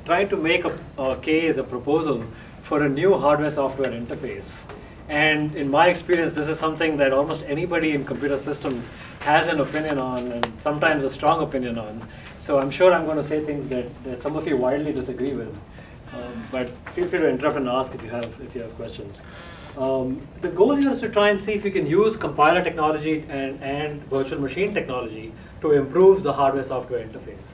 trying to make a case, a proposal for a new hardware-software interface. And in my experience, this is something that almost anybody in computer systems has an opinion on, and sometimes a strong opinion on. So I'm sure I'm going to say things that some of you widely disagree with. But feel free to interrupt and ask if you have questions. The goal here is to try and see if you can use compiler technology and virtual machine technology to improve the hardware-software interface.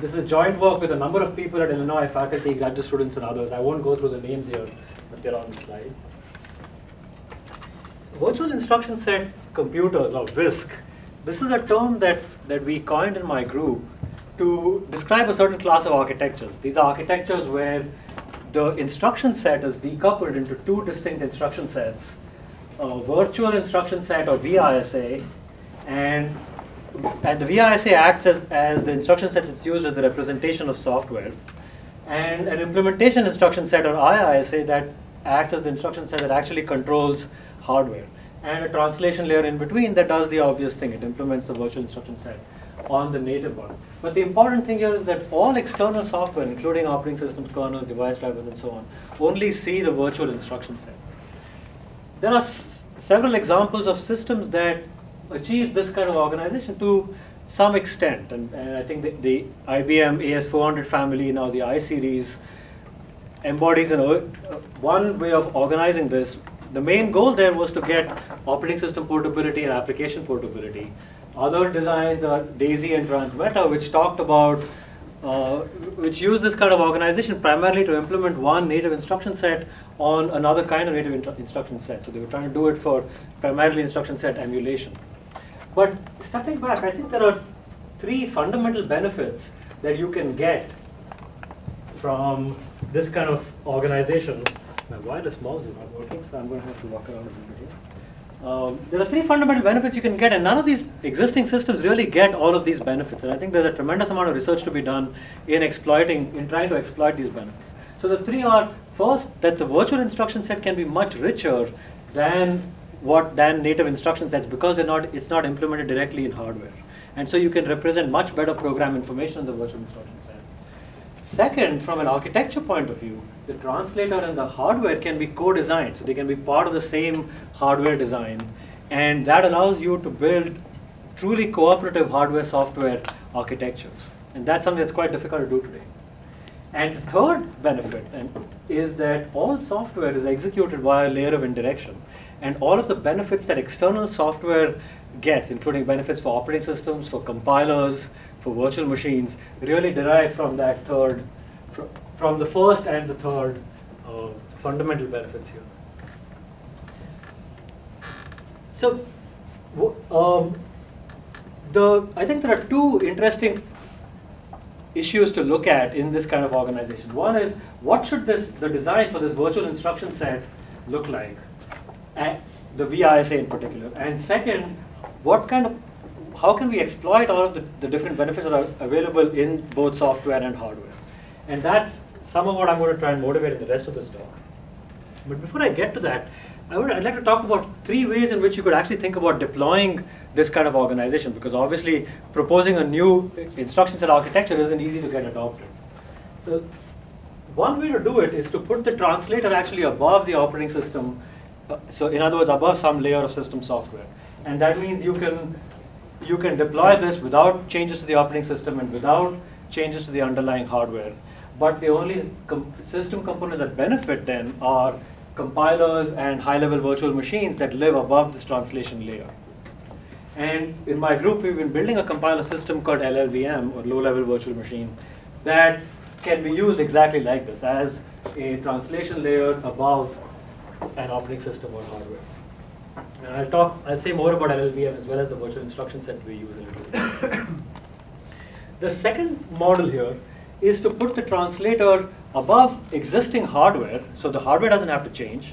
This is joint work with a number of people at Illinois, faculty, graduate students, and others. I won't go through the names here, but they're on the slide. Virtual instruction set computers, or WHISK, this is a term that we coined in my group to describe a certain class of architectures. These are architectures where the instruction set is decoupled into two distinct instruction sets, a virtual instruction set, or VISA, and the VISA acts as the instruction set that's used as a representation of software, and an implementation instruction set, or IISA, that acts as the instruction set that actually controls hardware, and a translation layer in between that does the obvious thing. It implements the virtual instruction set on the native one. But the important thing here is that all external software, including operating systems, kernels, device drivers, and so on, only see the virtual instruction set. There are several examples of systems that achieve this kind of organization to some extent, and I think the IBM AS400 family, now the I series, embodies one way of organizing this. The main goal there was to get operating system portability and application portability. Other designs are DAISY and Transmeta, which talked about, which use this kind of organization primarily to implement one native instruction set on another kind of native instruction set. So they were trying to do it for primarily instruction set emulation. But stepping back, I think there are three fundamental benefits that you can get from this kind of organization. My wireless mouse is not working, so I'm going to have to walk around a little bit here. There are three fundamental benefits you can get, and none of these existing systems really get all of these benefits. And I think there's a tremendous amount of research to be done in trying to exploit these benefits. So the three are, first, that the virtual instruction set can be much richer than native instruction sets because it's not implemented directly in hardware. And so you can represent much better program information in the virtual instruction set. Second, from an architecture point of view, the translator and the hardware can be co-designed, so they can be part of the same hardware design, and that allows you to build truly cooperative hardware-software architectures. And that's something that's quite difficult to do today. And the third benefit is that all software is executed via a layer of indirection. And all of the benefits that external software gets, including benefits for operating systems, for compilers, for virtual machines, really derive from that from the first and the third fundamental benefits here. So, I think there are two interesting issues to look at in this kind of organization. One is, what should the design for this virtual instruction set look like? And the VISA in particular. And second, how can we exploit all of the different benefits that are available in both software and hardware? And that's some of what I'm going to try and motivate in the rest of this talk. But before I get to that, I'd like to talk about three ways in which you could actually think about deploying this kind of organization, because obviously proposing a new instruction set architecture isn't easy to get adopted. So one way to do it is to put the translator actually above the operating system. So in other words, above some layer of system software. And that means you can deploy this without changes to the operating system and without changes to the underlying hardware. But the only system components that benefit then are compilers and high-level virtual machines that live above this translation layer. And in my group, we've been building a compiler system called LLVM, or low-level virtual machine, that can be used exactly like this, as a translation layer above an operating system or hardware. And I'll say more about LLVM as well as the virtual instruction set we use a little bit. The second model here is to put the translator above existing hardware, so the hardware doesn't have to change,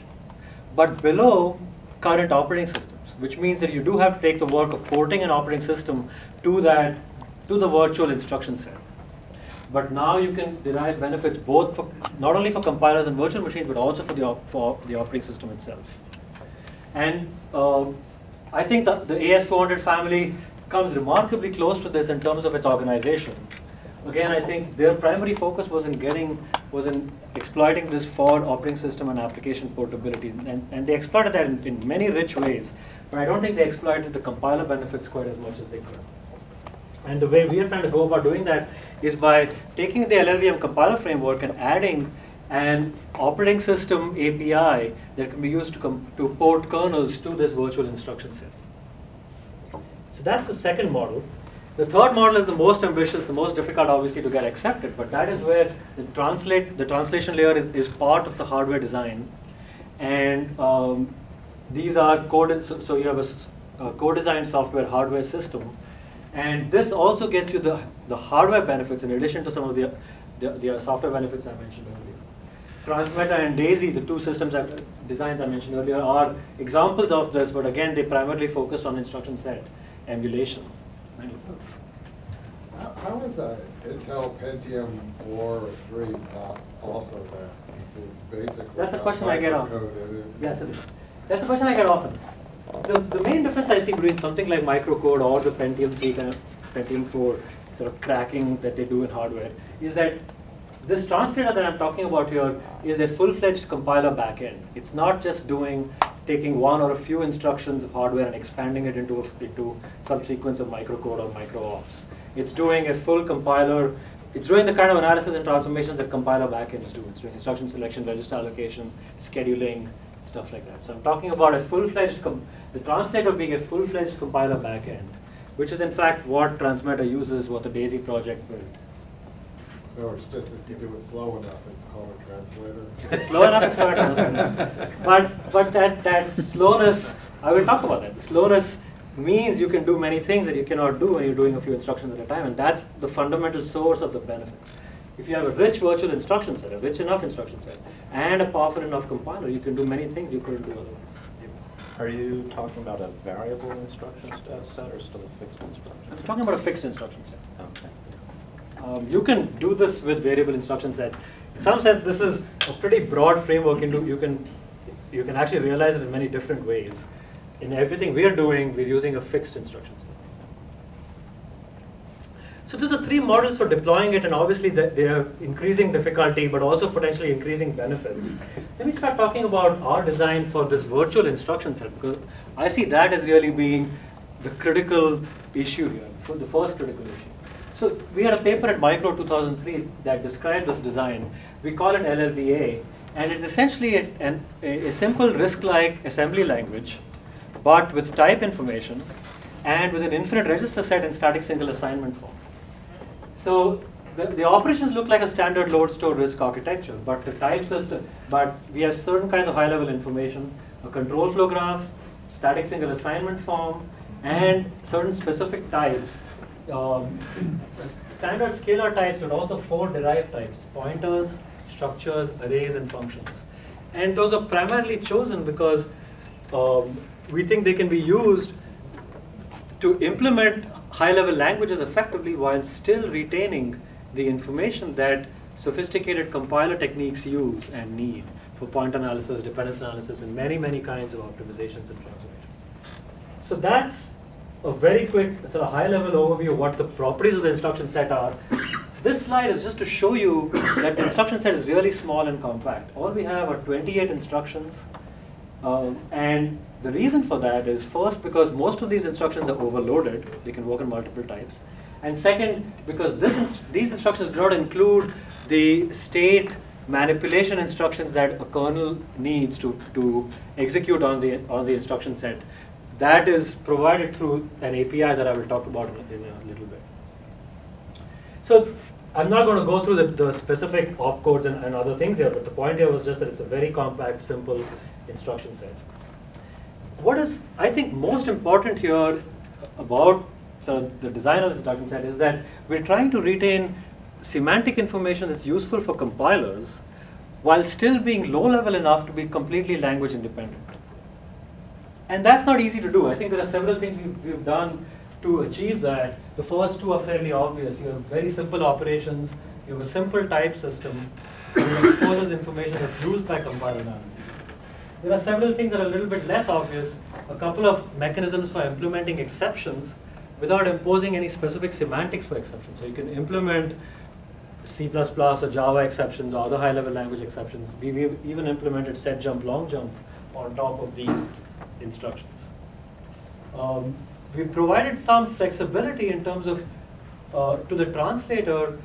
but below current operating systems, which means that you do have to take the work of porting an operating system to the virtual instruction set. But now you can derive benefits both not only for compilers and virtual machines, but also for the operating system itself. And I think the AS400 family comes remarkably close to this in terms of its organization. again, I think their primary focus was in exploiting this for operating system and application portability, and they exploited that in many rich ways. But I don't think they exploited the compiler benefits quite as much as they could. And the way we are trying to go about doing that is by taking the LLVM compiler framework and adding an operating system API that can be used to port kernels to this virtual instruction set. So that's the second model. The third model is the most ambitious, the most difficult obviously to get accepted, but that is where the translation layer is part of the hardware design. And these are coded, so you have a co-designed software hardware system. And this also gets you the hardware benefits in addition to some of the software benefits I mentioned earlier. Transmeta and Daisy, the two systems designs I mentioned earlier, are examples of this, but again, they primarily focused on instruction set emulation. How is Intel Pentium 4 or 3 not also that? Since it's basically that's a question I get often. Yes, it is. That's a question I get often. The main difference I see between something like microcode or the Pentium 3 kind of Pentium 4 sort of cracking that they do in hardware is that this translator that I'm talking about here is a full-fledged compiler backend. It's not just taking one or a few instructions of hardware and expanding it into subsequence of microcode or micro-ops. It's doing a full compiler. It's doing the kind of analysis and transformations that compiler backends do. It's doing instruction selection, register allocation, scheduling, stuff like that. So I'm talking about a full-fledged, the translator being a full-fledged compiler backend, which is in fact what Transmeta uses, what the Daisy project built. So it's just if you do it slow enough, it's called a translator? If it's slow enough, it's called a translator. But that slowness, I will talk about that. The slowness means you can do many things that you cannot do when you're doing a few instructions at a time, and that's the fundamental source of the benefits. If you have a rich virtual instruction set, a rich enough instruction set, and a powerful enough compiler, you can do many things you couldn't do otherwise. Are you talking about a variable instruction set or still a fixed instruction set? I'm talking about a fixed instruction set. Okay. You can do this with variable instruction sets. In some sense, this is a pretty broad framework. You can actually realize it in many different ways. In everything we're doing, we're using a fixed instruction set. So those are three models for deploying it, and obviously they are increasing difficulty, but also potentially increasing benefits. Let me start talking about our design for this virtual instruction set, because I see that as really being the critical issue here, for the first critical issue. So we had a paper at Micro 2003 that described this design. We call it LLVA, and it's essentially a simple RISC-like assembly language, but with type information and with an infinite register set in static single assignment form. So the operations look like a standard load store RISC architecture, but the type system, but we have certain kinds of high-level information, a control flow graph, static single assignment form, and certain specific types. Standard scalar types, but also 4 derived types: pointers, structures, arrays, and functions. And those are primarily chosen because we think they can be used to implement high-level languages effectively while still retaining the information that sophisticated compiler techniques use and need for point analysis, dependence analysis, and many, many kinds of optimizations and transformations. So that's a very quick, sort of high-level overview of what the properties of the instruction set are. This slide is just to show you that the instruction set is really small and compact. All we have are 28 instructions, and the reason for that is first because most of these instructions are overloaded. They can work on multiple types. And second, because these instructions do not include the state manipulation instructions that a kernel needs to execute on the instruction set. That is provided through an API that I will talk about in a little bit. So I'm not going to go through the specific opcodes and other things here, but the point here was just that it's a very compact, simple instruction set. What is, I think, most important here about the design of this instruction set is that we're trying to retain semantic information that's useful for compilers while still being low-level enough to be completely language independent. And that's not easy to do. I think there are several things we've done to achieve that. The first two are fairly obvious. You have very simple operations, you have a simple type system, and you expose information that's used by compiler analysis. There are several things that are a little bit less obvious. A couple of mechanisms for implementing exceptions without imposing any specific semantics for exceptions. So you can implement C++ or Java exceptions or other high-level language exceptions. We've even implemented set jump, long jump on top of these instructions. We provided some flexibility in terms of to the translator